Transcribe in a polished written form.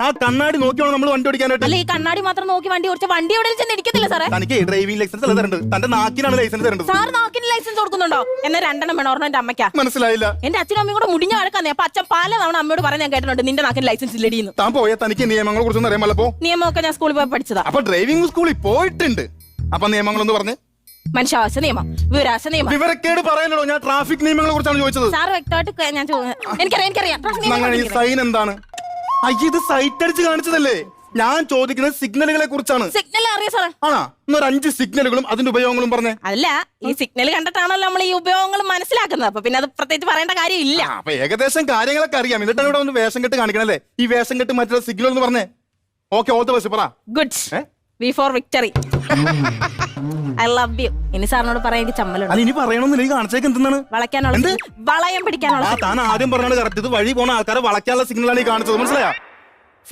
ആ കണ്ണാടി നോക്കിയാണ് നമ്മൾ വണ്ടി ഓടിക്കാനായിട്ട്. അല്ല, ഈ കണ്ണാടി മാത്രം നോക്കി വണ്ടി ഓടിച്ച വണ്ടി എവിടെ ചെന്ന് ഇരിക്കത്തില്ല സാറേ. തനിക്ക് ഡ്രൈവിംഗ് ലൈസൻസ് അല്ല തരേണ്ടത്, തന്റെ നാക്കിനാണ് ലൈസൻസ് തരേണ്ടത്. സാർ നാക്കിന് ലൈസൻസ് കൊടുക്കുന്നുണ്ടോ? എന്നാ 2 വേണം, ഒരെണ്ണം എന്റെ അമ്മയ്ക്കാ. മനസ്സിലായില്ല. എന്റെ അച്ഛനും അമ്മയും കൂടെ മുടിഞ്ഞ വഴക്കാന്നേ. അപ്പൊ അച്ഛൻ പല തവണ അമ്മയോട് പറയാൻ ഞാൻ കേട്ടിട്ടുണ്ട്, നിന്റെ നാക്കിന് ലൈസൻസ് ഇല്ലടിയെന്ന്. താൻ പോയാൽ തനിക്ക് നിയമങ്ങളെ കുറിച്ചൊന്നും അറിയാമല്ലോ. നിയമമൊക്കെ ഞാൻ സ്കൂളിൽ പോയി പഠിച്ചതാ. അപ്പൊ ഡ്രൈവിംഗ് സ്കൂളിൽ പോയിട്ടുണ്ട്. അപ്പൊ നിയമങ്ങളൊന്ന് പറഞ്ഞ്. മനുഷ്യാവകാശ നിയമം, വിവരാശ നിയമം. വിവരക്കേട് പറയലോ, ഞാൻ ട്രാഫിക് നിയമങ്ങളെ കുറിച്ചാണ് ചോദിച്ചത്. സാർ വ്യക്തമായിട്ട് ഞാൻ എനിക്കറിയാം. ഈ സൈൻ എന്താണ്? അയ്യ, ഇത് സൈറ്റ് അടിച്ച് കാണിച്ചതല്ലേ? ഞാൻ ചോദിക്കുന്നത് സിഗ്നലുകളെ കുറിച്ചാണ്. സിഗ്നൽ അറിയാം സാറേ. ആണോ? എന്നൊരു 5 സിഗ്നലുകളും അതിന്റെ ഉപയോഗങ്ങളും പറഞ്ഞേ. അല്ല, ഈ സിഗ്നൽ കണ്ടിട്ടാണല്ലോ നമ്മൾ ഈ ഉപയോഗങ്ങൾ മനസ്സിലാക്കുന്നത്. അപ്പൊ പിന്നെ അത് പ്രത്യേകിച്ച് പറയേണ്ട കാര്യമില്ല. അപ്പൊ ഏകദേശം കാര്യങ്ങളൊക്കെ അറിയാം. എന്നിട്ടാണ് ഇവിടെ ഒന്ന് വേഷം കെട്ട് കാണിക്കണല്ലേ? ഈ വേഷം കെട്ട് മറ്റുള്ള സിഗ്നൽ എന്ന് പറഞ്ഞേ. Okay, all the best. പറ. Good. V for victory. I love you. ഇനി സാറിനോട് പറയാൻ ചമ്മലുണ്ട്. ഇനി പറയണമെന്നില്ല. ഈ കാണിച്ചേക്ക് എന്താണ്? വളയ്ക്കാനുള്ള, വളയം പിടിക്കാനുള്ള. താൻ ആദ്യം പറഞ്ഞാണ് കറക്റ്റ്. ഇത് വഴി പോണ ആൾക്കാരെ വളയ്ക്കാനുള്ള സിഗ്നലാണ് ഈ കാണിച്ചത്. മനസ്സിലായോ?